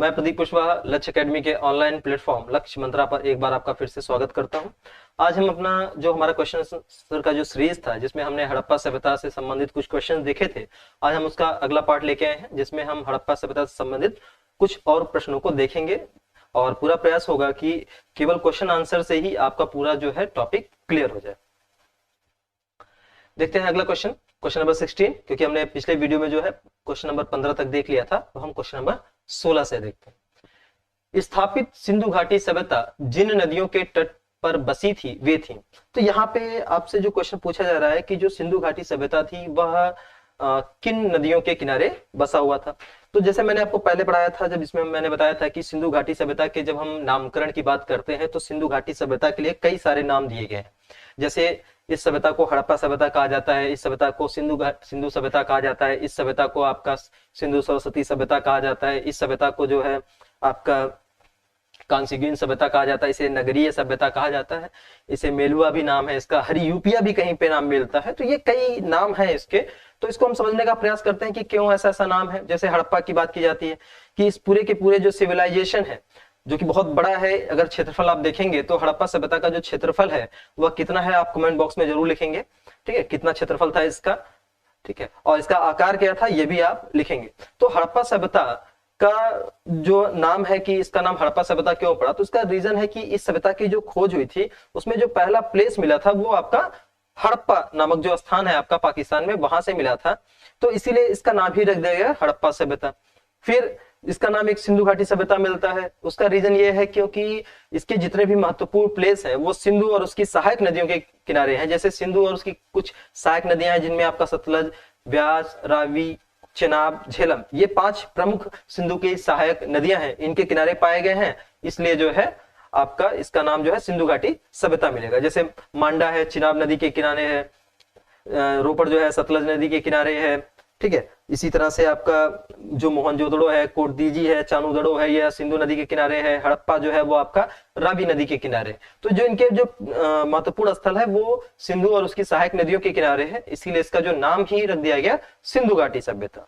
मैं प्रदीप कुशवाहा लक्ष्य एकेडमी के ऑनलाइन प्लेटफॉर्म लक्ष्य मंत्रा पर एक बार आपका फिर से स्वागत करता हूं। आज हम अपना जो हमारा क्वेश्चन आंसर का जो सीरीज था, जिसमें हमने हड़प्पा सभ्यता से संबंधित कुछ क्वेश्चन देखे थे, आज हम उसका अगला पार्ट लेके आए हैं, जिसमें हम हड़प्पा सभ्यता से संबंधित कुछ और प्रश्नों को देखेंगे और पूरा प्रयास होगा कि केवल क्वेश्चन आंसर से ही आपका पूरा जो है टॉपिक क्लियर हो जाए। देखते हैं अगला क्वेश्चन नंबर 16, क्योंकि हमने पिछले वीडियो में जो है क्वेश्चन नंबर 15 तक देख लिया था, तो हम क्वेश्चन नंबर 16 से देखते हैं। स्थापित सिंधु घाटी सभ्यता जिन नदियों के तट पर बसी थी वे थी। तो यहाँ पे आपसे जो क्वेश्चन पूछा जा रहा है कि जो सिंधु घाटी सभ्यता थी वह किन नदियों के किनारे बसा हुआ था। तो जैसे मैंने आपको पहले पढ़ाया था, जब इसमें मैंने बताया था कि सिंधु घाटी सभ्यता के जब हम नामकरण की बात करते हैं तो सिंधु घाटी सभ्यता के लिए कई सारे नाम दिए गए हैं। जैसे इस सभ्यता को हड़प्पा सभ्यता कहा जाता है, इस सभ्यता को सिंधु सभ्यता कहा जाता है, इस सभ्यता को आपका सिंधु सरस्वती सभ्यता कहा जाता है, इस सभ्यता को जो है आपका कांस्ययुगीन सभ्यता कहा जाता है, इसे नगरीय सभ्यता कहा जाता है, इसे मेलुआ भी नाम है इसका, हरियूपिया भी कहीं पे नाम मिलता है। तो ये कई नाम है इसके, तो इसको हम समझने का प्रयास करते हैं कि क्यों ऐसा नाम है। जैसे हड़प्पा की बात की जाती है कि इस पूरे के पूरे जो सिविलाइजेशन है, जो कि बहुत बड़ा है, अगर क्षेत्रफल आप देखेंगे तो हड़प्पा सभ्यता का जो क्षेत्रफल है वह कितना है, आप कमेंट बॉक्स में जरूर लिखेंगे। ठीक है, कितना क्षेत्रफल था इसका, ठीक है, और इसका आकार क्या था ये भी आप लिखेंगे। तो हड़प्पा सभ्यता का जो नाम है कि इसका नाम हड़प्पा सभ्यता क्यों पड़ा, तो इसका रीजन है कि इस सभ्यता की जो खोज हुई थी उसमें जो पहला प्लेस मिला था वो आपका हड़प्पा नामक जो स्थान है आपका पाकिस्तान में, वहां से मिला था। तो इसीलिए इसका नाम ही रख दिया गया हड़प्पा सभ्यता। फिर इसका नाम एक सिंधु घाटी सभ्यता मिलता है, उसका रीजन ये है क्योंकि इसके जितने भी महत्वपूर्ण प्लेस हैं वो सिंधु और उसकी सहायक नदियों के किनारे हैं। जैसे सिंधु और उसकी कुछ सहायक नदियां हैं जिनमें आपका सतलज, ब्यास, रावी, चेनाब, झेलम, ये 5 प्रमुख सिंधु की सहायक नदियां हैं, इनके किनारे पाए गए हैं, इसलिए जो है आपका इसका नाम जो है सिंधु घाटी सभ्यता मिलेगा। जैसे मांडा है चिनाब नदी के किनारे है, रोपड़ जो है सतलज नदी के किनारे है, ठीक है। इसी तरह से आपका जो मोहनजोदड़ो है, कोटदीजी है, चानूदड़ो है, यह सिंधु नदी के किनारे है। हड़प्पा जो है वो आपका रावी नदी के किनारे। तो जो इनके जो महत्वपूर्ण स्थल है वो सिंधु और उसकी सहायक नदियों के किनारे है, इसीलिए इसका जो नाम ही रख दिया गया सिंधु घाटी सभ्यता।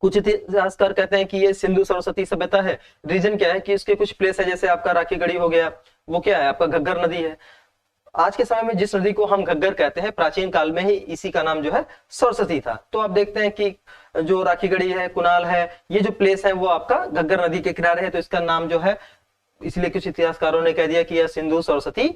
कुछ इतिहासकार कहते हैं कि ये सिंधु सरस्वती सभ्यता है। रीजन क्या है कि इसके कुछ प्लेस है, जैसे आपका राखीगढ़ी हो गया, वो क्या है आपका घग्गर नदी है। आज के समय में जिस नदी को हम घग्गर कहते हैं, प्राचीन काल में ही इसी का नाम जो है सरस्वती था। तो आप देखते हैं कि जो राखीगढ़ी है, कुणाल है, ये जो प्लेस है वो आपका घग्गर नदी के किनारे है, तो इसका नाम जो है, इसलिए कुछ इतिहासकारों ने कह दिया कि यह सिंधु सरस्वती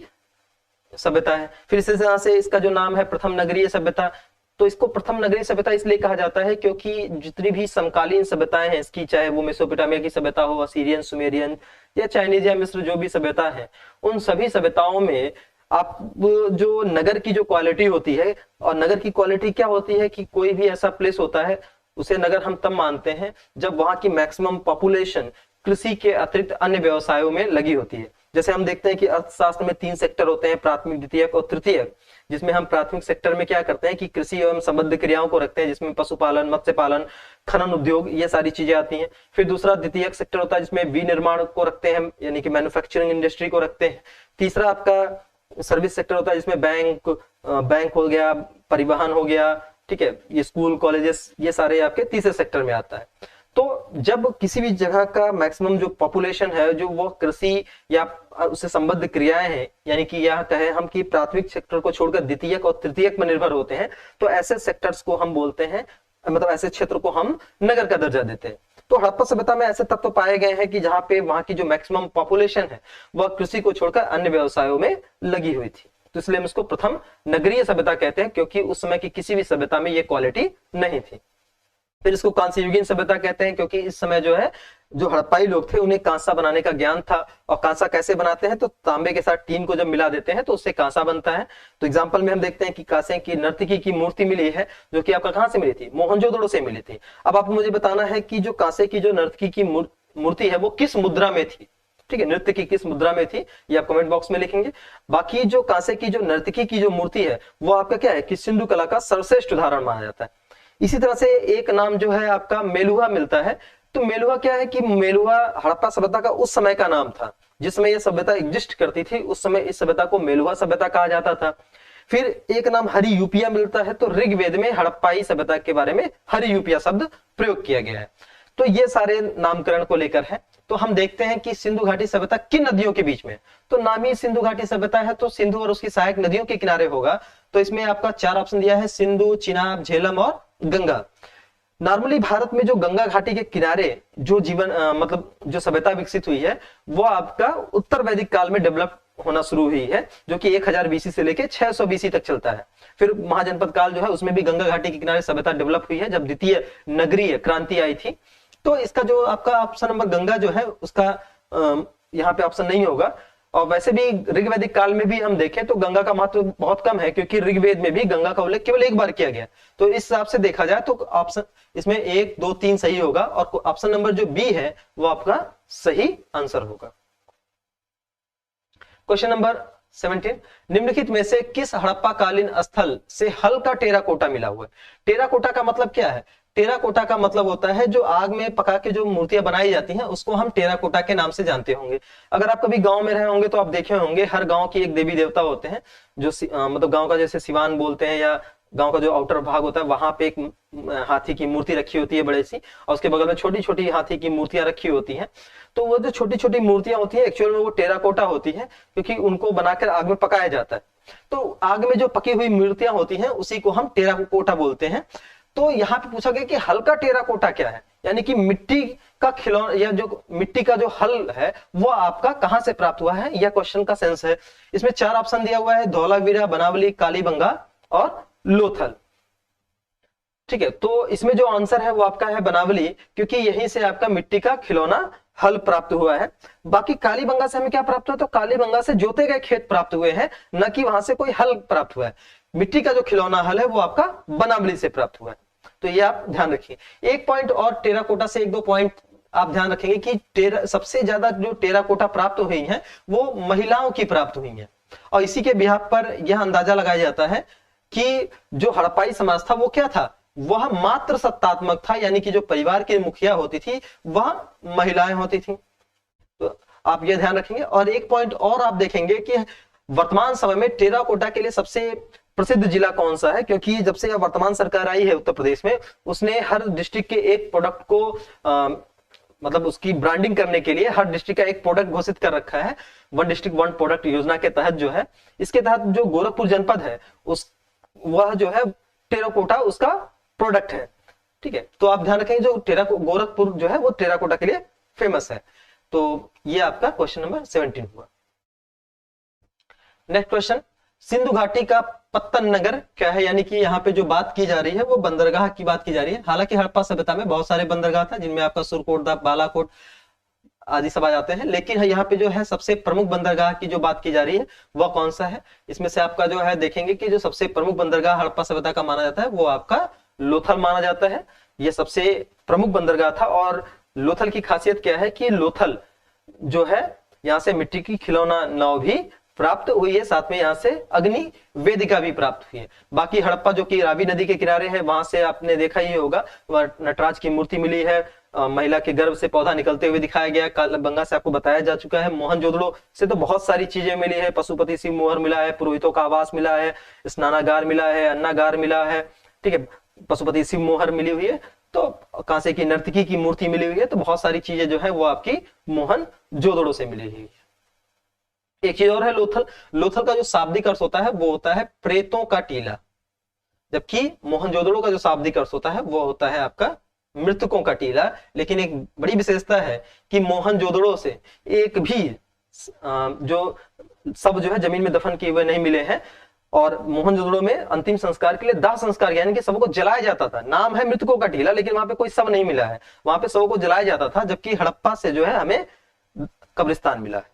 सभ्यता है। फिर इसी तरह से इसका जो नाम है प्रथम नगरीय सभ्यता, तो इसको प्रथम नगरीय सभ्यता इसलिए कहा जाता है क्योंकि जितनी भी समकालीन सभ्यताएं हैं इसकी, चाहे वो मेसोपोटामिया की सभ्यता हो, असीरियन, सुमेरियन या चाइनीज या मिस्र, जो भी सभ्यता है, उन सभी सभ्यताओं में आप जो नगर की जो क्वालिटी होती है, और नगर की क्वालिटी क्या होती है कि कोई भी ऐसा प्लेस होता है उसे नगर हम तब मानते हैं जब वहां की मैक्सिमम पॉपुलेशन कृषि के अतिरिक्त अन्य व्यवसायों में लगी होती है। जैसे हम देखते हैं कि अर्थशास्त्र में 3 सेक्टर होते हैं, प्राथमिक, द्वितीयक और तृतीयक, जिसमें हम प्राथमिक सेक्टर में क्या करते हैं कि कृषि एवं संबद्ध क्रियाओं को रखते हैं, जिसमें पशुपालन, मत्स्य पालन, खनन उद्योग, ये सारी चीजें आती हैं। फिर दूसरा द्वितीयक सेक्टर होता है जिसमें विनिर्माण को रखते हैं, यानी कि मैन्युफैक्चरिंग इंडस्ट्री को रखते हैं। तीसरा आपका सर्विस सेक्टर होता है जिसमें बैंक हो गया, परिवहन हो गया, ठीक है, ये स्कूल, कॉलेजेस, ये सारे आपके तीसरे सेक्टर में आता है। तो जब किसी भी जगह का मैक्सिमम जो पॉपुलेशन है जो वो कृषि या उससे संबद्ध क्रियाएं हैं, यानी कि यह कहे हम कि प्राथमिक सेक्टर को छोड़कर द्वितीयक और तृतीयक पर निर्भर होते हैं, तो ऐसे सेक्टर्स को हम बोलते हैं, मतलब ऐसे क्षेत्र को हम नगर का दर्जा देते हैं। तो हड़प्पा सभ्यता में ऐसे तत्व पाए गए हैं कि जहां पे वहां की जो मैक्सिमम पॉपुलेशन है वह कृषि को छोड़कर अन्य व्यवसायों में लगी हुई थी, तो इसलिए हम इसको प्रथम नगरीय सभ्यता कहते हैं, क्योंकि उस समय की किसी भी सभ्यता में ये क्वालिटी नहीं थी। फिर इसको कांस्ययुगीन सभ्यता कहते हैं क्योंकि इस समय जो है जो हड़प्पाई लोग थे उन्हें कांसा बनाने का ज्ञान था, और कांसा कैसे बनाते हैं, तो तांबे के साथ टीन को जब मिला देते हैं तो उससे कांसा बनता है। तो एग्जांपल में हम देखते हैं कि कांसे की नर्तकी की मूर्ति मिली है, जो कि आपका कहां से मिली थी, मोहनजोदड़ो से मिली थी। अब आपको मुझे बताना है कि जो कांसे की जो नर्तकी की मूर्ति है वो किस मुद्रा में थी, ठीक है, नृत्य की किस मुद्रा में थी, ये आप कमेंट बॉक्स में लिखेंगे। बाकी जो कांसे की जो नर्तकी की जो मूर्ति है वो आपका क्या है कि सिंधु कला का सर्वश्रेष्ठ उदाहरण माना जाता है। इसी तरह से एक नाम जो है आपका मेलुहा मिलता है। तो मेलुहा क्या है कि मेलुहा हड़प्पा सभ्यता का उस समय का नाम था जिसमें यह सभ्यता एग्जिस्ट करती थी, उस समय इस सभ्यता को मेलुहा सभ्यता कहा जाता था। फिर एक नाम हरियूपिया मिलता है, तो ऋग्वेद में हड़प्पाई सभ्यता के बारे में हरियूपिया शब्द प्रयोग किया गया है। तो ये सारे नामकरण को लेकर है। तो हम देखते हैं कि सिंधु घाटी सभ्यता किन नदियों के बीच में, तो नामी सिंधु घाटी सभ्यता है तो सिंधु और उसकी सहायक नदियों के किनारे होगा। तो इसमें आपका 4 ऑप्शन दिया है, सिंधु, चिनाब, झेलम और गंगा। नॉर्मली भारत में जो गंगा घाटी के किनारे जो जीवन मतलब जो सभ्यता विकसित हुई है वो आपका उत्तर वैदिक काल में डेवलप होना शुरू हुई है, जो कि 1000 बीसी से लेके 600 बीसी तक चलता है। फिर महाजनपद काल जो है उसमें भी गंगा घाटी के किनारे सभ्यता डेवलप हुई है, जब द्वितीय नगरीय क्रांति आई थी। तो इसका जो आपका ऑप्शन नंबर गंगा जो है उसका यहाँ पे ऑप्शन नहीं होगा। और वैसे भी ऋग्वैदिक काल में भी हम देखें तो गंगा का महत्व बहुत कम है, क्योंकि ऋग्वेद में भी गंगा का उल्लेख केवल एक बार किया गया। तो इस हिसाब से देखा जाए तो ऑप्शन इसमें 1, 2, 3 सही होगा और ऑप्शन नंबर जो बी है वो आपका सही आंसर होगा। क्वेश्चन नंबर 17, निम्नलिखित में से किस हड़प्पा कालीन स्थल से हल्का टेराकोटा मिला हुआ है? टेराकोटा का मतलब क्या है? टेराकोटा का मतलब होता है जो आग में पका के जो मूर्तियां बनाई जाती हैं उसको हम टेराकोटा के नाम से जानते होंगे। अगर आप कभी गांव में रहे होंगे तो आप देखे होंगे हर गांव की एक देवी देवता होते हैं, जो मतलब गांव का जैसे सिवान बोलते हैं या गांव का जो आउटर भाग होता है वहां पे एक हाथी की मूर्ति रखी होती है बड़ी सी, और उसके बगल में छोटी छोटी हाथी की मूर्तियां रखी होती हैं। तो वो जो छोटी छोटी मूर्तियां होती है एक्चुअल में वो टेराकोटा होती है, क्योंकि उनको बनाकर आग में पकाया जाता है। तो आग में जो पकी हुई मूर्तियां होती हैं उसी को हम टेराकोटा बोलते हैं। तो यहाँ पे पूछा गया कि हल्का टेराकोटा क्या है, यानी कि मिट्टी का खिलौना या जो मिट्टी का जो हल है वो आपका कहां से प्राप्त हुआ है, यह क्वेश्चन का सेंस है। इसमें 4 ऑप्शन दिया हुआ है, धौलावीरा, बनावली, कालीबंगा और लोथल। ठीक है, तो इसमें जो आंसर है वो आपका है बनावली, क्योंकि यहीं से आपका मिट्टी का खिलौना हल प्राप्त हुआ है। बाकी कालीबंगा से हमें क्या प्राप्त हुआ, तो कालीबंगा से जोते गए खेत प्राप्त हुए हैं, न कि वहां से कोई हल प्राप्त हुआ है। मिट्टी का जो खिलौना हल है वो आपका बनावली से प्राप्त हुआ है। तो ये आप ध्यान रखिए। एक पॉइंट और टेराकोटा से 1-2 पॉइंट आप ध्यान रखेंगे कि सबसे ज्यादा जो टेराकोटा प्राप्त हुई है वो महिलाओं की प्राप्त हुई है, और इसी के बिहाफ पर यह अंदाजा लगाया जाता है कि जो हड़प्पाई समाज था वो क्या था, वह मात्र सत्तात्मक था, यानी कि जो परिवार की मुखिया होती थी वह महिलाएं होती थी। तो आप यह ध्यान रखेंगे। और एक पॉइंट और आप देखेंगे कि वर्तमान समय में टेराकोटा के लिए सबसे प्रसिद्ध जिला कौन सा है, क्योंकि जब से वर्तमान सरकार आई है उत्तर प्रदेश में उसने हर डिस्ट्रिक्ट के एक प्रोडक्ट को मतलब उसकी ब्रांडिंग करने के लिए हर डिस्ट्रिक्ट का एक प्रोडक्ट घोषित कर रखा है। 1 डिस्ट्रिक्ट 1 प्रोडक्ट योजना के तहत जो है, इसके तहत जो गोरखपुर जनपद है वह जो है टेराकोटा उसका प्रोडक्ट है। ठीक है, तो आप ध्यान रखेंगे जो गोरखपुर जो है वो टेराकोटा के लिए फेमस है। तो ये आपका क्वेश्चन नंबर 17 हुआ। नेक्स्ट क्वेश्चन, सिंधु घाटी का पत्तन नगर क्या है, यानी कि यहाँ पे जो बात की जा रही है वो बंदरगाह की बात की जा रही है। हालांकि हड़प्पा सभ्यता में बहुत सारे बंदरगाह था, जिनमें आपका सुरकोट, बालाकोट आदि सब आ जाते हैं, लेकिन यहाँ पे जो है सबसे प्रमुख बंदरगाह की जो बात की जा रही है वह कौन सा है। इसमें से आपका जो है देखेंगे कि जो सबसे प्रमुख बंदरगाह हड़प्पा सभ्यता का माना जाता है वो आपका लोथल माना जाता है। ये सबसे प्रमुख बंदरगाह था। और लोथल की खासियत क्या है कि लोथल जो है यहाँ से मिट्टी की खिलौना नाव भी प्राप्त हुई है, साथ में यहाँ से अग्नि वेदिका भी प्राप्त हुई है। बाकी हड़प्पा जो कि रावी नदी के किनारे है वहां से आपने देखा ही होगा, वह नटराज की मूर्ति मिली है, महिला के गर्भ से पौधा निकलते हुए दिखाया गया। कालीबंगा से आपको बताया जा चुका है। मोहनजोदड़ो से तो बहुत सारी चीजें मिली है, पशुपति शिव मोहर मिला है, पुरोहितों का आवास मिला है, स्नानागार मिला है, अन्नागार मिला है। ठीक है, पशुपति शिव मोहर मिली हुई है, तो कांसे की नर्तकी की मूर्ति मिली हुई है। तो बहुत सारी चीजें जो है वो आपकी मोहनजोदड़ो से मिली हुई है। एक चीज और है लोथल। लोथल का जो शाब्दिक अर्थ होता है वो होता है प्रेतों का टीला, जबकि मोहनजोदड़ो का जो शाब्दिक अर्थ होता है वो होता है आपका मृतकों का टीला। लेकिन एक बड़ी विशेषता है कि मोहनजोदड़ो से एक भी जो सब जो है जमीन में दफन किए हुए नहीं मिले हैं। और मोहनजोदड़ो में अंतिम संस्कार के लिए दाह संस्कार यानी कि सबों को जलाया जाता था। नाम है मृतकों का टीला, लेकिन वहां पे कोई शव नहीं मिला है, वहां पे सबों को जलाया जाता था। जबकि हड़प्पा से जो है हमें कब्रिस्तान मिला है।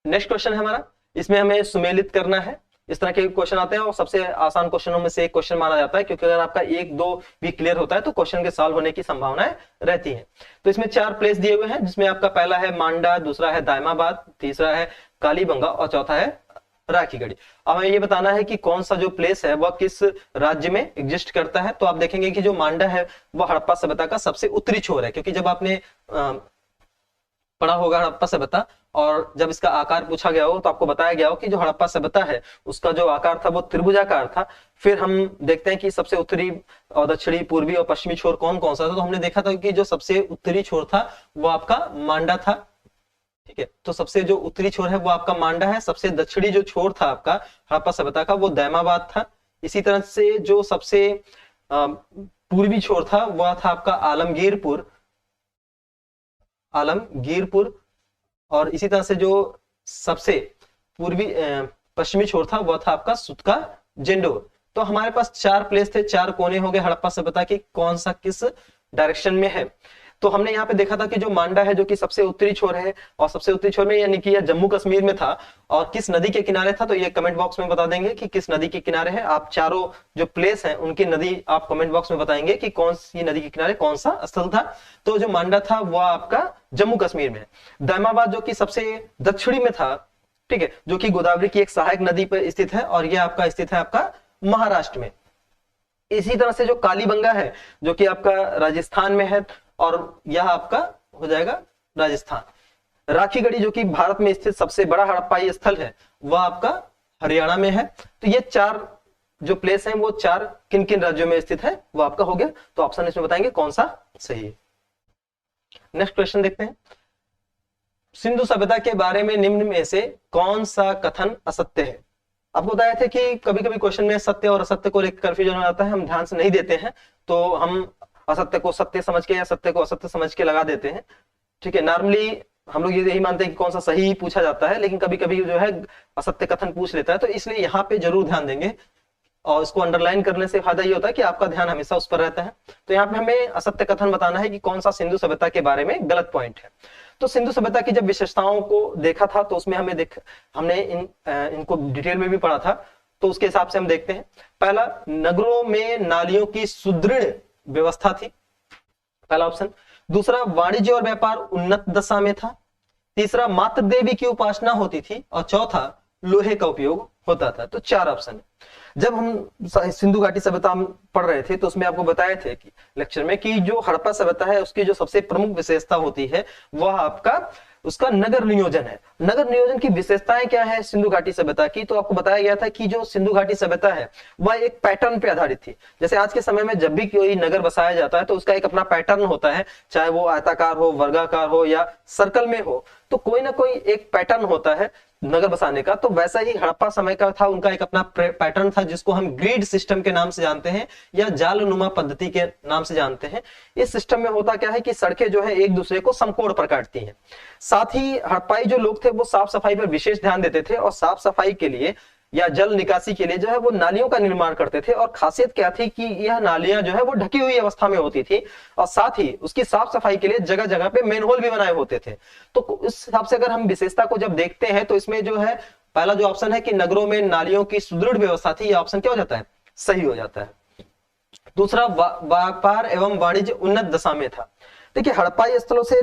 नेक्स्ट क्वेश्चन है हमारा, इसमें हमें सुमेलित करना है। इस तरह के क्वेश्चन आते हैं और सबसे आसान क्वेश्चनों में से एक क्वेश्चन माना जाता है, क्योंकि अगर आपका 1-2 भी क्लियर होता है तो क्वेश्चन के सॉल्व होने की संभावनाएं रहती हैं। तो इसमें 4 प्लेस दिए हुए हैं, जिसमें आपका पहला है मांडा, दूसरा है दायमाबाद, तीसरा है कालीबंगा और चौथा है राखीगढ़ी। अब हमें ये बताना है कि कौन सा जो प्लेस है वह किस राज्य में एग्जिस्ट करता है। तो आप देखेंगे कि जो मांडा है वह हड़प्पा सभ्यता का सबसे उत्तरी छोर है, क्योंकि जब आपने पढ़ा होगा हड़प्पा सभ्यता और जब इसका आकार पूछा गया हो तो आपको बताया गया हो कि जो हड़प्पा सभ्यता है उसका जो आकार था वो त्रिभुजाकार था। फिर हम देखते हैं कि सबसे उत्तरी और दक्षिणी, पूर्वी और पश्चिमी छोर कौन कौन सा था। तो हमने देखा था कि जो सबसे उत्तरी छोर था वो आपका मांडा था, ठीक है। तो सबसे जो उत्तरी छोर है वो आपका मांडा है। सबसे दक्षिणी जो छोर था आपका हड़प्पा सभ्यता का वो दैमाबाद था। इसी तरह से जो सबसे पूर्वी छोर था वह था आपका आलमगीरपुर, और इसी तरह से जो सबसे पूर्वी पश्चिमी छोर था वह था आपका सुतका जेंडोर। तो हमारे पास 4 प्लेस थे, 4 कोने हो गए हड़प्पा सभ्यता के, कौन सा किस डायरेक्शन में है। तो हमने यहाँ पे देखा था कि जो मांडा है जो कि सबसे उत्तरी छोर है, और सबसे उत्तरी छोर में यानी कि यह जम्मू कश्मीर में था, और किस नदी के किनारे था। तो ये कमेंट बॉक्स में बता देंगे कि किस नदी के किनारे है। आप चारों जो प्लेस हैं उनकी नदी आप कमेंट बॉक्स में बताएंगे कि कौन सी नदी के किनारे कौन सा स्थल था। तो जो मांडा था वह आपका जम्मू कश्मीर में, दैमाबाद जो कि सबसे दक्षिणी में था, ठीक है, जो कि गोदावरी की एक सहायक नदी पर स्थित है, और यह आपका स्थित है आपका महाराष्ट्र में। इसी तरह से जो कालीबंगा है जो कि आपका राजस्थान में है, और यह आपका हो जाएगा राजस्थान। राखीगढ़ी जो कि भारत में स्थित सबसे बड़ा हड़प्पाई स्थल है वह आपका हरियाणा में है। तो ये 4 जो प्लेस हैं वो 4 किन किन राज्यों में स्थित है वो आपका हो गया। तो ऑप्शन इसमें बताएंगे कौन सा सही है। नेक्स्ट क्वेश्चन देखते हैं। सिंधु सभ्यता के बारे में निम्न में से कौन सा कथन असत्य है। आपको बताया था कि कभी कभी क्वेश्चन में सत्य और असत्य को लेकर कंफ्यूजन हो जाता है, हम ध्यान से नहीं देते हैं, तो हम असत्य को सत्य समझ के या सत्य को असत्य समझ के लगा देते हैं, ठीक है। नॉर्मली हम लोग यही मानते हैं कि कौन सा सही पूछा जाता है, लेकिन कभी कभी जो है असत्य कथन पूछ लेता है। तो इसलिए यहाँ पे जरूर ध्यान देंगे, और इसको अंडरलाइन करने से फायदा ये होता है कि आपका ध्यान हमेशा उस पर रहता है। तो यहाँ पे हमें असत्य कथन बताना है कि कौन सा सिंधु सभ्यता के बारे में गलत पॉइंट है। तो सिंधु सभ्यता की जब विशेषताओं को देखा था तो उसमें हमने इनको डिटेल में भी पढ़ा था, तो उसके हिसाब से हम देखते हैं। पहला, नगरों में नालियों की सुदृढ़ व्यवस्था थी, पहला ऑप्शन। दूसरा, वाणिज्य और व्यापार उन्नत दशा में था। तीसरा, मातृ देवी की उपासना होती थी, और चौथा, लोहे का उपयोग होता था। तो 4 ऑप्शन है। जब हम सिंधु घाटी सभ्यता पढ़ रहे थे तो उसमें आपको बताए थे कि लेक्चर में कि जो हड़प्पा सभ्यता है उसकी जो सबसे प्रमुख विशेषता होती है वह आपका उसका नगर नियोजन है। नगर नियोजन की विशेषताएं क्या है सिंधु घाटी सभ्यता की, तो आपको बताया गया था कि जो सिंधु घाटी सभ्यता है वह एक पैटर्न पे आधारित थी। जैसे आज के समय में जब भी कोई नगर बसाया जाता है तो उसका एक अपना पैटर्न होता है, चाहे वो आयताकार हो, वर्गाकार हो या सर्कल में हो, तो कोई ना कोई एक पैटर्न होता है नगर बसाने का। तो वैसा ही हड़प्पा समय का था, उनका एक अपना पैटर्न था जिसको हम ग्रिड सिस्टम के नाम से जानते हैं या जालनुमा पद्धति के नाम से जानते हैं। इस सिस्टम में होता क्या है कि सड़कें जो है एक दूसरे को समकोण पर काटती हैं। साथ ही हड़प्पाई जो लोग थे वो साफ सफाई पर विशेष ध्यान देते थे, और साफ सफाई के लिए या जल निकासी के लिए जो है वो नालियों का निर्माण करते थे। और खासियत क्या थी कि यह नालियां जो है वो ढकी हुई अवस्था में होती थी, और साथ ही उसकी साफ सफाई के लिए जगह जगह पे मेनहोल भी बनाए होते थे। तो इस हिसाब से अगर हम विशेषता को जब देखते हैं तो इसमें जो है पहला जो ऑप्शन है कि नगरों में नालियों की सुदृढ़ व्यवस्था थी, यह ऑप्शन क्या हो जाता है, सही हो जाता है। दूसरा, व्यापार एवं वाणिज्य उन्नत दशा में था। देखिए, हड़प्पाई स्थलों से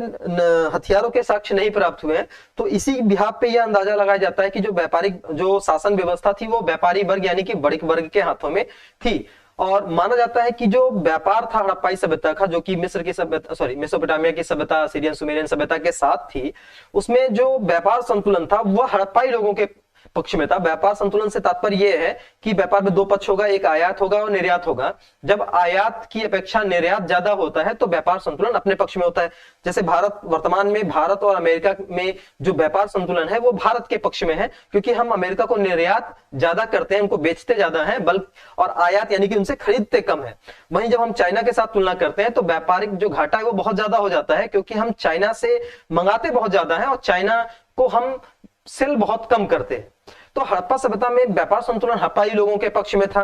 हथियारों के साक्ष्य नहीं प्राप्त हुए हैं, तो इसी बिहाफ पे यह अंदाजा लगाया जाता है कि जो व्यापारिक जो शासन व्यवस्था थी वो व्यापारी वर्ग यानी कि बड़े वर्ग के हाथों में थी। और माना जाता है कि जो व्यापार था हड़प्पाई सभ्यता का, जो कि मिस्र की सभ्यता मेसोपोटामिया की सभ्यता, सीरियन सुमेरियन सभ्यता के साथ थी, उसमें जो व्यापार संतुलन था वह हड़प्पाई लोगों के पक्ष में था। व्यापार संतुलन से तात्पर्य यह है कि व्यापार में 2 पक्ष होगा, एक आयात होगा और निर्यात होगा। जब आयात की अपेक्षा निर्यात ज्यादा होता है तो व्यापार संतुलन अपने पक्ष में होता है। जैसे वर्तमान में भारत और अमेरिका में जो व्यापार संतुलन है वो भारत के पक्ष में है, क्योंकि हम अमेरिका को निर्यात ज्यादा करते हैं, उनको बेचते ज्यादा है बल्कि, और आयात यानी कि उनसे खरीदते कम है। वहीं जब हम चाइना के साथ तुलना करते हैं तो व्यापारिक जो घाटा है वो बहुत ज्यादा हो जाता है, क्योंकि हम चाइना से मंगाते बहुत ज्यादा है और चाइना को हम सेल बहुत कम करते हैं। तो हड़प्पा सभ्यता में व्यापार संतुलन हड़प्पाई लोगों के पक्ष में था,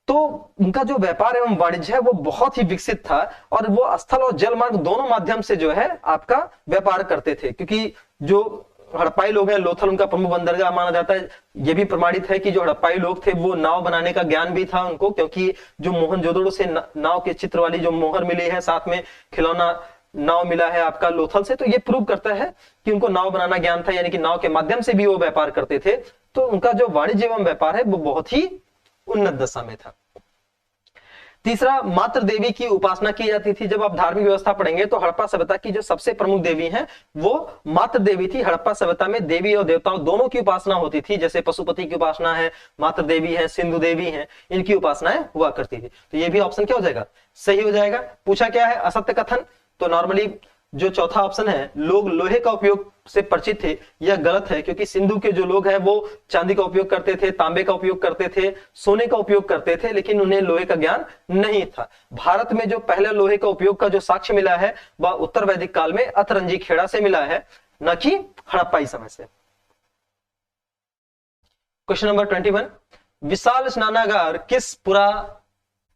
तो उनका जो व्यापार एवं वाणिज्य है वो बहुत ही विकसित था, और वो स्थल और जल मार्ग दोनों माध्यम से जो है आपका व्यापार करते थे। क्योंकि जो हड़प्पाई लोग हैं, लोथल उनका प्रमुख बंदरगाह माना जाता है। यह भी प्रमाणित है कि जो हड़प्पाई लोग थे वो नाव बनाने का ज्ञान भी था उनको, क्योंकि जो मोहनजोदड़ो से नाव के चित्र वाली जो मोहर मिली है, साथ में खिलौना नाव मिला है आपका लोथल से, तो ये प्रूव करता है कि उनको नाव बनाना ज्ञान था, यानी कि नाव के माध्यम से भी वो व्यापार करते थे। तो उनका जो वाणिज्य एवं व्यापार है वो बहुत ही उन्नत दशा में था। तीसरा, मात्र देवी की उपासना की जाती थी। जब आप धार्मिक व्यवस्था पढ़ेंगे तो हड़प्पा सभ्यता की जो सबसे प्रमुख देवी हैं वो मात्र देवी थी। हड़प्पा सभ्यता में देवी और देवताओं दोनों की उपासना होती थी, जैसे पशुपति की उपासना है, मात्र देवी है, सिंधु देवी है, इनकी उपासनाएं हुआ करती थी। तो ये भी ऑप्शन क्या हो जाएगा, सही हो जाएगा। पूछा क्या है, असत्य कथन, तो नॉर्मली जो चौथा ऑप्शन है, लोग लोहे का उपयोग से परिचित थे, यह गलत है, क्योंकि सिंधु के जो लोग हैं वो चांदी का उपयोग करते थे, तांबे का उपयोग करते थे, सोने का उपयोग करते थे, लेकिन उन्हें लोहे का ज्ञान नहीं था। भारत में जो पहले लोहे का उपयोग का जो साक्ष्य मिला है वह उत्तर वैदिक काल में अतरंजी खेड़ा से मिला है, न कि हड़प्पाई समय से। क्वेश्चन नंबर 21, विशाल स्नानागार किस पुरा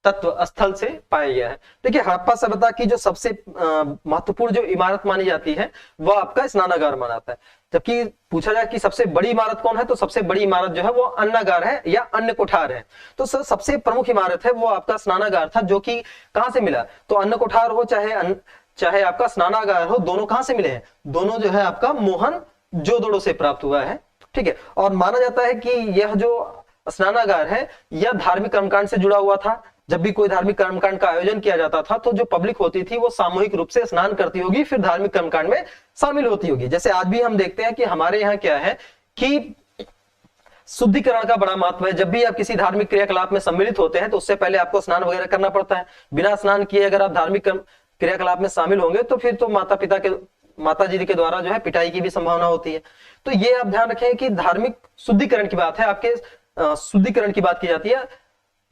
तत्व स्थल से पाया गया है। देखिए, हड़प्पा सभ्यता की जो सबसे महत्वपूर्ण जो इमारत मानी जाती है वह आपका स्नानागार माना जाता है। जबकि पूछा जाए कि सबसे बड़ी इमारत कौन है, तो सबसे बड़ी इमारत जो है वो अन्नागार है या अन्न कोठार है। तो सबसे प्रमुख इमारत है वो आपका स्नानागार था, जो कि कहां से मिला, तो अन्न कोठार हो चाहे आपका स्नानागार हो, दोनों कहां से मिले हैं, दोनों जो है आपका मोहनजोदड़ो से प्राप्त हुआ है। ठीक है, और माना जाता है कि यह जो स्नानागार है यह धार्मिक कर्मकांड से जुड़ा हुआ था। जब भी कोई धार्मिक कर्मकांड का आयोजन किया जाता था तो जो पब्लिक होती थी वो सामूहिक रूप से स्नान करती होगी, फिर धार्मिक कर्मकांड में शामिल होती होगी। जैसे आज भी हम देखते हैं कि हमारे यहाँ क्या है कि शुद्धिकरण का बड़ा महत्व है। जब भी आप किसी धार्मिक क्रियाकलाप में सम्मिलित होते हैं तो उससे पहले आपको स्नान वगैरह करना पड़ता है। बिना स्नान किए अगर आप धार्मिक क्रियाकलाप में शामिल होंगे तो फिर तो माता जी के द्वारा जो है पिटाई की भी संभावना होती है। तो ये आप ध्यान रखें कि धार्मिक शुद्धिकरण की बात है, आपके शुद्धिकरण की बात की जाती है,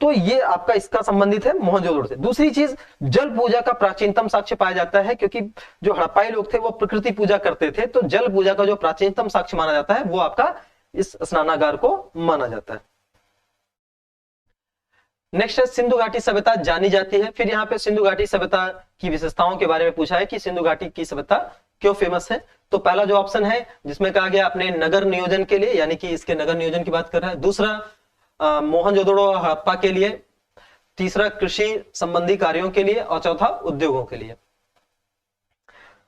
तो ये आपका इसका संबंधित है मोहनजोदड़ो से। दूसरी चीज, जल पूजा का प्राचीनतम साक्ष्य पाया जाता है, क्योंकि जो हड़प्पाई लोग थे वो प्रकृति पूजा करते थे, तो जल पूजा का जो प्राचीनतम साक्ष्य माना जाता है वो आपका इस स्नानागार को माना जाता है। नेक्स्ट है, सिंधु घाटी सभ्यता जानी जाती है। फिर यहाँ पे सिंधु घाटी सभ्यता की विशेषताओं के बारे में पूछा है कि सिंधु घाटी की सभ्यता क्यों फेमस है। तो पहला जो ऑप्शन है जिसमें कहा गया अपने नगर नियोजन के लिए, यानी कि इसके नगर नियोजन की बात कर रहा है। दूसरा, मोहनजोदड़ो और हड़प्पा के लिए। तीसरा, कृषि संबंधी कार्यों के लिए। और चौथा, उद्योगों के लिए।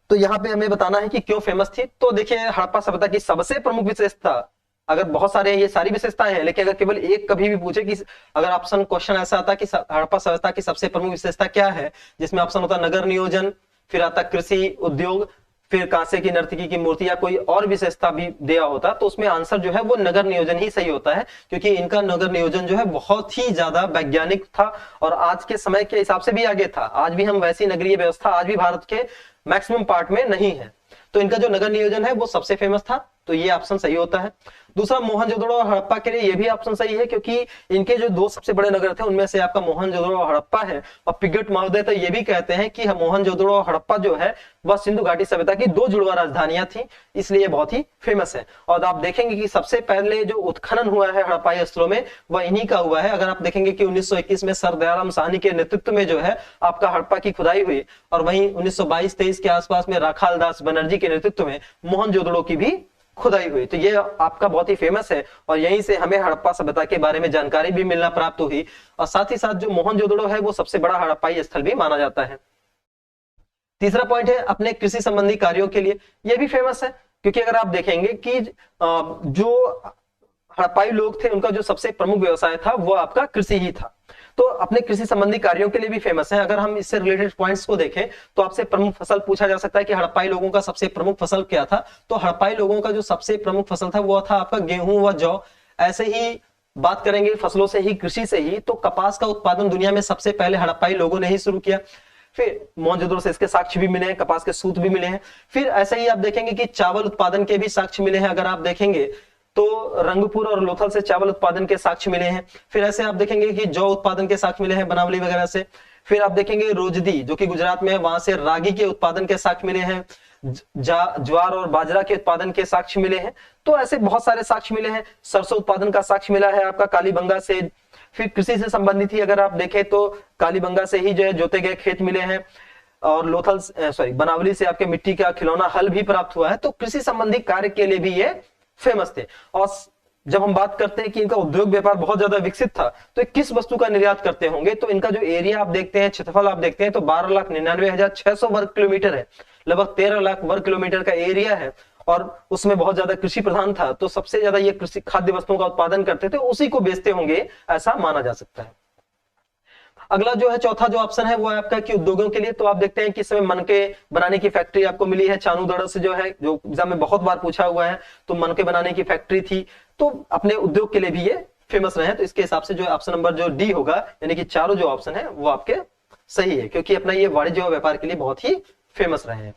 तो यहाँ पे हमें बताना है कि क्यों फेमस थी। तो देखिए, हड़प्पा सभ्यता की सबसे प्रमुख विशेषता, अगर बहुत सारे ये सारी विशेषताएं हैं, लेकिन अगर केवल एक कभी भी पूछे कि अगर ऑप्शन क्वेश्चन ऐसा आता कि हड़प्पा सभ्यता की सबसे प्रमुख विशेषता क्या है, जिसमें ऑप्शन होता नगर नियोजन, फिर आता कृषि, उद्योग, फिर कांसे की नर्तकी की मूर्ति या कोई और विशेषता भी दिया होता, तो उसमें आंसर जो है वो नगर नियोजन ही सही होता है, क्योंकि इनका नगर नियोजन जो है बहुत ही ज्यादा वैज्ञानिक था और आज के समय के हिसाब से भी आगे था। आज भी हम वैसी नगरीय व्यवस्था आज भी भारत के मैक्सिमम पार्ट में नहीं है, तो इनका जो नगर नियोजन है वो सबसे फेमस था, तो ये ऑप्शन सही होता है। दूसरा, मोहनजोदड़ो और हड़प्पा के लिए ये भी ऑप्शन सही है, क्योंकि इनके जो दो सबसे बड़े नगर थे उनमें से आपका मोहनजोदड़ो और हड़प्पा है। और पिगट महोदय तो ये भी कहते हैं कि मोहनजोदड़ो और हड़प्पा जो है वह सिंधु घाटी सभ्यता की दो जुड़वा राजधानियां थी, इसलिए बहुत ही फेमस है। और आप देखेंगे कि सबसे पहले जो उत्खनन हुआ है हड़प्पाई स्थलों में वह इन्हीं का हुआ है। अगर आप देखेंगे कि 1921 में सर दयाराम साहनी के नेतृत्व में जो है आपका हड़प्पा की खुदाई हुई, और वहीं 1922-23 के आसपास में राखाल दास बनर्जी के नेतृत्व में मोहनजोदड़ो की भी खुदाई हुई। तो ये आपका बहुत ही फेमस है और यहीं से हमें हड़प्पा सभ्यता के बारे में जानकारी भी मिलना प्राप्त हुई। और साथ ही साथ जो मोहनजोदड़ो है वो सबसे बड़ा हड़प्पाई स्थल भी माना जाता है। तीसरा पॉइंट है अपने कृषि संबंधी कार्यों के लिए, ये भी फेमस है, क्योंकि अगर आप देखेंगे कि जो हड़प्पाई लोग थे उनका जो सबसे प्रमुख व्यवसाय था वो आपका कृषि ही था, तो अपने कृषि संबंधी कार्यों के लिए भी फेमस है। अगर हम इससे रिलेटेड पॉइंट्स को देखें तो आपसे प्रमुख फसल पूछा जा सकता है कि हड़प्पाई लोगों का सबसे प्रमुख फसल क्या था, तो हड़प्पाई लोगों का जो सबसे प्रमुख फसल था वो था आपका गेहूं व जौ। ऐसे ही बात करेंगे फसलों से ही, कृषि से ही, तो कपास का उत्पादन दुनिया में सबसे पहले हड़प्पाई लोगों ने ही शुरू किया। फिर मोहनजोदड़ो से इसके साक्ष्य भी मिले हैं, कपास के सूत भी मिले हैं। फिर ऐसे ही आप देखेंगे कि चावल उत्पादन के भी साक्ष्य मिले हैं। अगर आप देखेंगे तो रंगपुर और लोथल से चावल उत्पादन के साक्ष्य मिले हैं। फिर ऐसे आप देखेंगे कि जौ उत्पादन के साक्ष्य मिले हैं बनावली वगैरह से। फिर आप देखेंगे रोजदी जो कि गुजरात में है, वहां से रागी के उत्पादन के साक्ष्य मिले हैं। ज्वार और बाजरा के उत्पादन के साक्ष्य मिले हैं। तो ऐसे बहुत सारे साक्ष्य मिले हैं। सरसों उत्पादन का साक्ष्य मिला है आपका कालीबंगा से। फिर कृषि से संबंधित ही अगर आप देखें तो कालीबंगा से ही जो है जोते गए खेत मिले हैं, और बनावली से आपके मिट्टी का खिलौना हल भी प्राप्त हुआ है। तो कृषि संबंधी कार्य के लिए भी ये फेमस थे। और जब हम बात करते हैं कि इनका उद्योग व्यापार बहुत ज्यादा विकसित था, तो किस वस्तु का निर्यात करते होंगे, तो इनका जो एरिया आप देखते हैं, क्षेत्रफल आप देखते हैं, तो 12,99,600 वर्ग किलोमीटर है। लगभग 13 लाख वर्ग किलोमीटर का एरिया है और उसमें बहुत ज्यादा कृषि प्रधान था। तो सबसे ज्यादा ये कृषि खाद्य वस्तुओं का उत्पादन करते थे, उसी को बेचते होंगे ऐसा माना जा सकता है। अगला जो है चौथा जो ऑप्शन है वो है आपका कि उद्योगों के लिए। तो आप देखते हैं कि इस समय मनके बनाने की फैक्ट्री आपको मिली है चानूदड़ से, जो है जो एग्जाम में बहुत बार पूछा हुआ है। तो मनके बनाने की फैक्ट्री थी, तो अपने उद्योग के लिए भी ये फेमस रहे हैं। तो इसके हिसाब से जो ऑप्शन नंबर जो डी होगा, यानी कि चारों जो ऑप्शन है वो आपके सही है, क्योंकि अपना ये वाणिज्य और व्यापार के लिए बहुत ही फेमस रहे हैं।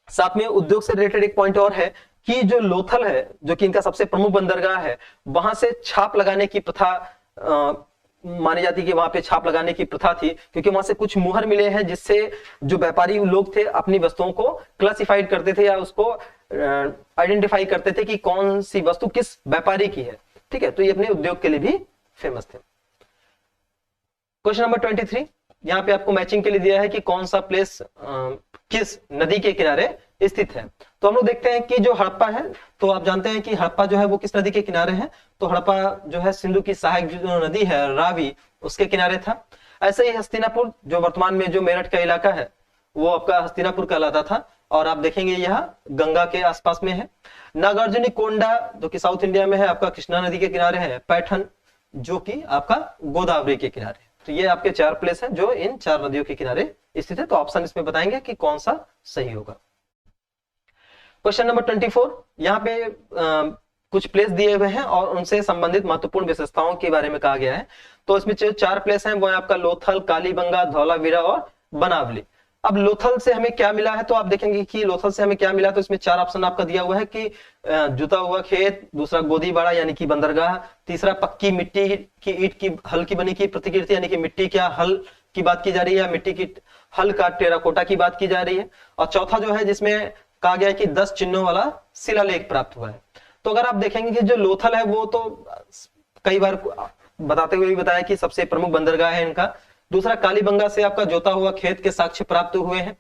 साथ में उद्योग से रिलेटेड एक पॉइंट और है कि जो लोथल है, जो कि इनका सबसे प्रमुख बंदरगाह है, वहां से छाप लगाने की प्रथा मानी जाती है कि वहां पे छाप लगाने की प्रथा थी, क्योंकि वहां से कुछ मुहर मिले हैं जिससे जो व्यापारी लोग थे अपनी वस्तुओं को क्लासिफाइड करते थे या उसको आइडेंटिफाई करते थे कि कौन सी वस्तु किस व्यापारी की है। ठीक है, तो ये अपने उद्योग के लिए भी फेमस थे। क्वेश्चन नंबर 23, यहाँ पे आपको मैचिंग के लिए दिया है कि कौन सा प्लेस किस नदी के किनारे स्थित है। तो हम लोग देखते हैं कि जो हड़प्पा है, तो आप जानते हैं कि हड़प्पा जो है वो किस नदी के किनारे है। तो हड़प्पा जो है सिंधु की सहायक जो नदी है रावी, उसके किनारे था। ऐसे ही हस्तिनापुर जो वर्तमान में जो मेरठ का इलाका है वो आपका हस्तिनापुर कहलाता था, और आप देखेंगे यह गंगा के आसपास में है। नागार्जुनी कोंडा जो कि साउथ इंडिया में है, आपका कृष्णा नदी के किनारे है। पैठन जो कि आपका गोदावरी के किनारे। तो ये आपके चार प्लेस हैं जो इन चार नदियों के किनारे स्थित है। तो ऑप्शन इसमें बताएंगे कि कौन सा सही होगा। क्वेश्चन नंबर 24, यहाँ पे कुछ प्लेस दिए हुए हैं और उनसे संबंधित महत्वपूर्ण विशेषताओं के बारे में कहा गया है। तो इसमें जो चार प्लेस हैं वो है आपका लोथल, कालीबंगा, धौलावीरा और बनावली। अब लोथल से हमें क्या मिला है, तो आप देखेंगे कि लोथल से हमें क्या मिला। तो इसमें चार ऑप्शन आपका दिया हुआ है कि जुता हुआ खेत, दूसरा गोदीबाड़ा यानी कि बंदरगाह, तीसरा पक्की मिट्टी की ईंट की हल की बनी की प्रतिकृति यानी कि मिट्टी क्या हल की बात की जा रही है, या मिट्टी की हल का टेराकोटा की बात की जा रही है, और चौथा जो है जिसमें कहा गया है कि 10 चिन्हों वाला शिलालेख प्राप्त हुआ है। तो अगर आप देखेंगे कि जो लोथल है वो तो कई बार बताते हुए भी बताया कि सबसे प्रमुख बंदरगाह है इनका। दूसरा कालीबंगा से आपका जोता हुआ खेत के साक्ष्य प्राप्त हुए हैं।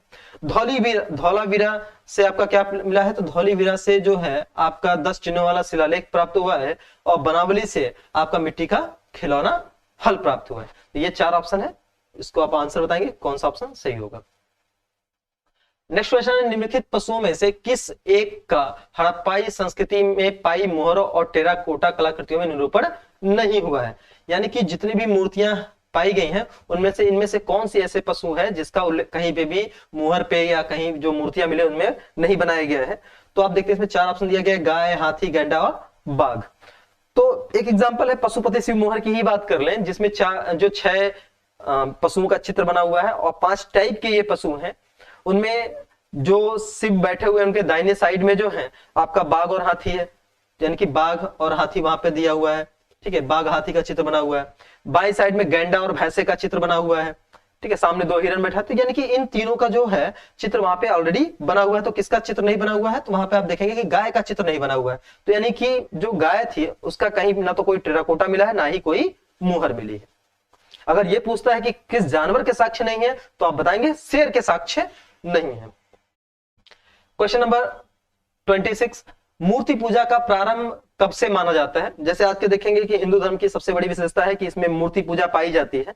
धौलावीरा से आपका क्या मिला है, तो धौलावीरा से जो है आपका 10 चिन्हों वाला शिलालेख प्राप्त हुआ है, और बनावली से आपका मिट्टी का खिलौना हल प्राप्त हुआ है। तो ये चार ऑप्शन है, इसको आप आंसर बताएंगे कौन सा ऑप्शन सही होगा। नेक्स्ट क्वेश्चन है, निम्नलिखित पशुओं में से किस एक का हड़प्पाई संस्कृति में पाई मोहरों और टेराकोटा कलाकृतियों में निरूपण नहीं हुआ है। यानी कि जितनी भी मूर्तियां पाई गई हैं उनमें से इनमें से कौन सी ऐसे पशु है जिसका उल्लेख कहीं पे भी मुहर पे या कहीं जो मूर्तियां मिले उनमें नहीं बनाया गया है। तो आप देखते हैं इसमें चार ऑप्शन दिया गया है, गाय, हाथी, गैंडा और बाघ। तो एक एग्जाम्पल है पशुपति शिव मोहर की ही बात कर लें, जिसमें जो 6 पशुओं का चित्र बना हुआ है और 5 टाइप के ये पशु हैं। उनमें जो शिव बैठे हुए उनके दाहिने साइड में जो है आपका बाघ और हाथी है, यानी कि बाघ और हाथी वहां पे दिया हुआ है। ठीक है, बाघ हाथी का चित्र बना हुआ है। बाई साइड में गैंडा और भैंसे का चित्र बना हुआ है। ठीक है, सामने 2 हिरन बैठा, तो यानी कि इन तीनों का जो है चित्र वहां पे ऑलरेडी बना हुआ है। तो किसका चित्र नहीं बना हुआ है, तो वहां पे आप देखेंगे कि गाय का चित्र नहीं बना हुआ है। तो यानी कि जो गाय थी उसका कहीं ना तो कोई टेराकोटा मिला है, ना ही कोई मुहर मिली है। अगर ये पूछता है कि किस जानवर के साक्ष्य नहीं है, तो आप बताएंगे शेर के साक्ष्य नहीं है। क्वेश्चन नंबर 26, मूर्ति पूजा का प्रारंभ कब से माना जाता है। जैसे आज के देखेंगे कि हिंदू धर्म की सबसे बड़ी विशेषता है कि इसमें मूर्ति पूजा पाई जाती है।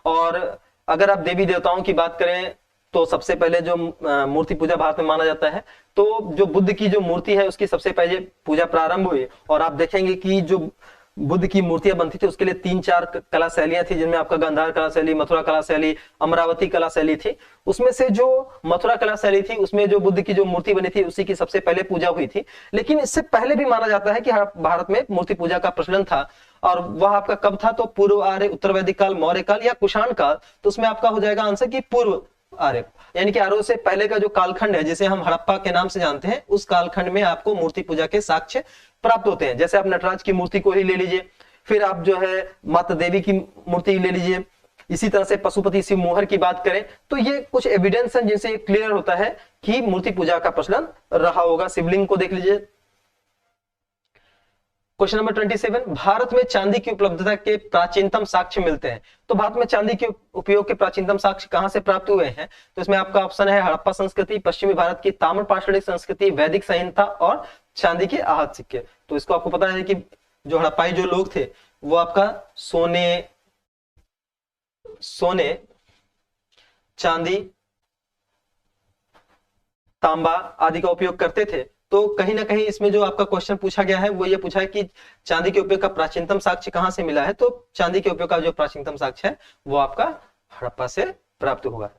और अगर आप देवी देवताओं की बात करें तो सबसे पहले जो मूर्ति पूजा भारत में माना जाता है, तो जो बुद्ध की जो मूर्ति है उसकी सबसे पहले पूजा प्रारंभ हुई। और आप देखेंगे कि जो बुद्ध की मूर्तियां बनती थी उसके लिए 3-4 कला शैलियां थी, जिनमें आपका गांधार कला शैली, मथुरा कला शैली, अमरावती कला शैली थी। उसमें से जो मथुरा कला शैली थी उसमें जो बुद्ध की जो मूर्ति बनी थी उसी की सबसे पहले पूजा हुई थी। लेकिन इससे पहले भी माना जाता है कि भारत में मूर्ति पूजा का प्रचलन था। और वह आपका कब था, तो पूर्व आर्य, उत्तर वैदिक काल, मौर्य काल या कुषाण काल। तो उसमें आपका हो जाएगा आंसर कि पूर्व आर्य, यानी कि आर्यों से पहले का जो कालखंड है जिसे हम हड़प्पा के नाम से जानते हैं, उस कालखंड में आपको मूर्ति पूजा के साक्ष्य प्राप्त होते हैं। जैसे आप नटराज की मूर्ति को ही ले लीजिए, फिर आप जो है माता देवी की मूर्ति ले लीजिए, इसी तरह से पशुपति शिव मोहर की बात करें, तो ये कुछ एविडेंस हैं जिनसे क्लियर होता है कि मूर्ति पूजा का प्रचलन रहा होगा। शिवलिंग को देख लीजिए। क्वेश्चन नंबर 27, भारत में चांदी की उपलब्धता के प्राचीनतम साक्ष्य मिलते हैं। तो भारत में चांदी के उपयोग के प्राचीनतम साक्ष्य कहां से प्राप्त हुए हैं, तो इसमें आपका ऑप्शन है हड़प्पा संस्कृति, पश्चिमी भारत की ताम्रपाषाणिक संस्कृति, वैदिक संहिता और चांदी के आहत सिक्के। तो इसको आपको पता है कि जो हड़प्पाई जो लोग थे वो आपका सोने, चांदी, तांबा आदि का उपयोग करते थे। तो कहीं ना कहीं इसमें जो आपका क्वेश्चन पूछा गया है वो ये पूछा है कि चांदी के उपयोग का प्राचीनतम साक्ष्य कहां से मिला है। तो चांदी के उपयोग का जो प्राचीनतम साक्ष्य है वो आपका हड़प्पा से प्राप्त हुआ है।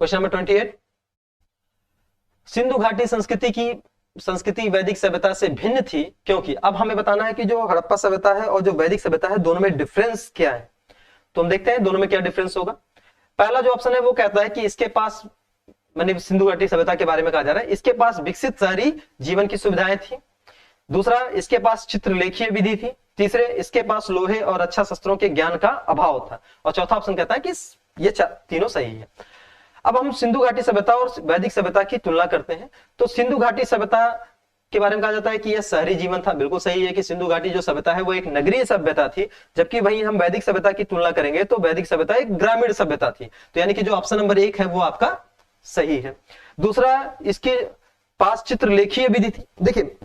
क्वेश्चन नंबर 28, सिंधु घाटी संस्कृति वैदिक सभ्यता से भिन्न थी क्योंकि, अब हमें बताना है कि जो हड़प्पा सभ्यता है और जो वैदिक सभ्यता है दोनों में डिफरेंस क्या है। तो हम देखते हैं दोनों में क्या डिफरेंस होगा। पहला जो ऑप्शन है वो कहता है कि इसके पास, मैंने सिंधु घाटी सभ्यता के बारे में कहा जा रहा है, इसके पास विकसित शहरी जीवन की सुविधाएं थी। दूसरा, इसके पास चित्रलेखीय विधि थी। तीसरे, इसके पास लोहे और अच्छा शस्त्रों के ज्ञान का अभाव था। और चौथा ऑप्शन कहता है कि ये तीनों सही है। अब हम सिंधु घाटी सभ्यता और वैदिक सभ्यता की तुलना करते हैं। तो सिंधु घाटी सभ्यता के बारे में कहा जाता है कि यह शहरी जीवन था। बिल्कुल सही है कि सिंधु घाटी जो सभ्यता है वो एक नगरीय सभ्यता थी, जबकि वहीं हम वैदिक सभ्यता की तुलना करेंगे तो वैदिक सभ्यता एक ग्रामीण सभ्यता थी। तो यानी कि जो ऑप्शन नंबर 1 है वो आपका सही है। दूसरा, इसके पास चित्रलेखीय विधि थी। देखिए,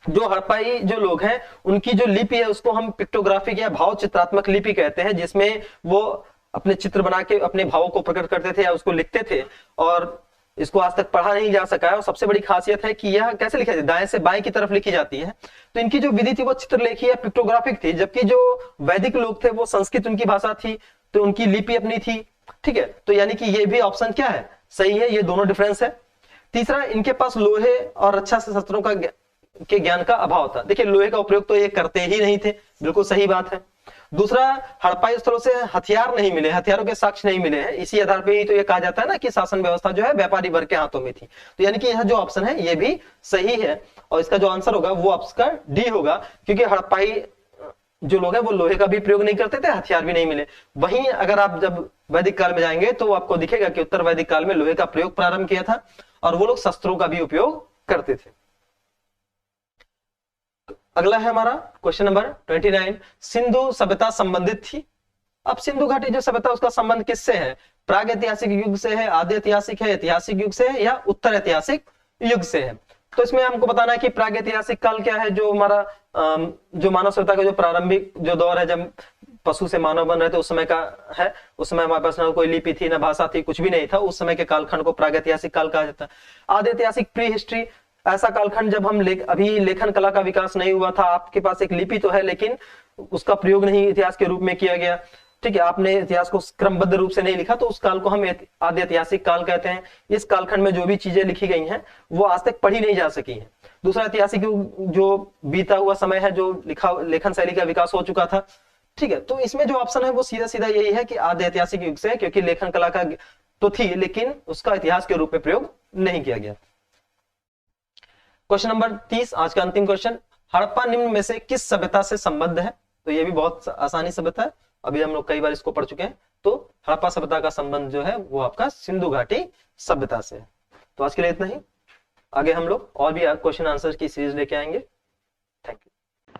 जो हड़प्पाई जो लोग हैं उनकी जो लिपि है उसको हम पिक्टोग्राफिक या भाव चित्रात्मक लिपि कहते हैं, जिसमें वो अपने चित्र बना के अपने भावों को प्रकट करते थे या उसको लिखते थे। और इसको आज तक पढ़ा नहीं जा सका है। और सबसे बड़ी खासियत है कि यह कैसे लिखा जाता है, दाएं से बाएं की तरफ लिखी जाती है। तो इनकी जो विधि थी वो चित्रलेखी या पिक्टोग्राफिक थी, जबकि जो वैदिक लोग थे वो संस्कृत उनकी भाषा थी, तो उनकी लिपि अपनी थी। ठीक है, तो यानी कि ये भी ऑप्शन क्या है, सही है। ये दोनों डिफरेंस है। तीसरा, इनके पास लोहे और अच्छा से शस्त्रों के ज्ञान का अभाव था। देखिए, लोहे का उपयोग तो ये करते ही नहीं थे, बिल्कुल सही बात है। दूसरा, हड़प्पाई स्थलों से हथियार नहीं मिले, हथियारों के साक्ष्य नहीं मिले हैं। इसी आधार पे ही तो ये कहा जाता है ना कि शासन व्यवस्था जो है व्यापारी वर्ग के हाथों में थी। तो यानी कि यह जो ऑप्शन है ये भी सही है। और इसका जो आंसर होगा वो आपका डी होगा, क्योंकि हड़प्पाई जो लोग हैं वो लोहे का भी प्रयोग नहीं करते थे, हथियार भी नहीं मिले। वहीं अगर आप जब वैदिक काल में जाएंगे तो आपको दिखेगा कि उत्तर वैदिक काल में लोहे का प्रयोग प्रारंभ किया था और वो लोग शस्त्रों का भी उपयोग करते थे। अगला है हमारा क्वेश्चन नंबर 29, सिंधु सभ्यता संबंधित थी। अब सिंधु घाटी जो सभ्यता उसका संबंध किससे है, प्राग ऐतिहासिक युग से है, आदि ऐतिहासिक है, ऐतिहासिक युग से है या उत्तर ऐतिहासिक युग से है। तो इसमें हमको बताना है कि प्राग ऐतिहासिक काल क्या है, जो हमारा जो मानव सभ्यता का जो प्रारंभिक जो दौर है, जब पशु से मानव बन रहे थे उस समय का है। उस समय हमारे पास ना कोई लिपि थी, ना भाषा थी, कुछ भी नहीं था। उस समय के कालखंड को प्राग ऐतिहासिक काल कहा जाता है। आदि ऐतिहासिक प्री हिस्ट्री, ऐसा कालखंड जब हम अभी लेखन कला का विकास नहीं हुआ था। आपके पास एक लिपि तो है लेकिन उसका प्रयोग नहीं इतिहास के रूप में किया गया। ठीक है, आपने इतिहास को क्रमबद्ध रूप से नहीं लिखा, तो उस काल को हम आदि ऐतिहासिक काल कहते हैं। इस कालखंड में जो भी चीजें लिखी गई हैं वो आज तक पढ़ी नहीं जा सकी हैं। दूसरा, ऐतिहासिक युग जो बीता हुआ समय है, जो लेखन शैली का विकास हो चुका था। ठीक है, तो इसमें जो ऑप्शन है वो सीधा सीधा यही है कि आदि ऐतिहासिक युग से, क्योंकि लेखन कला का तो थी लेकिन उसका इतिहास के रूप में प्रयोग नहीं किया गया। क्वेश्चन नंबर 30, आज का अंतिम क्वेश्चन, हड़प्पा निम्न में से किस सभ्यता से संबद्ध है। तो ये भी बहुत आसानी सभ्यता है, अभी हम लोग कई बार इसको पढ़ चुके हैं। तो हड़प्पा सभ्यता का संबंध जो है वो आपका सिंधु घाटी सभ्यता से है। तो आज के लिए इतना ही, आगे हम लोग और भी क्वेश्चन आंसर की सीरीज लेके आएंगे। Thank you.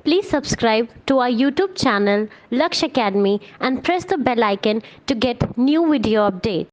Please subscribe to our YouTube channel Laksh Academy and press the bell icon to get new video updates.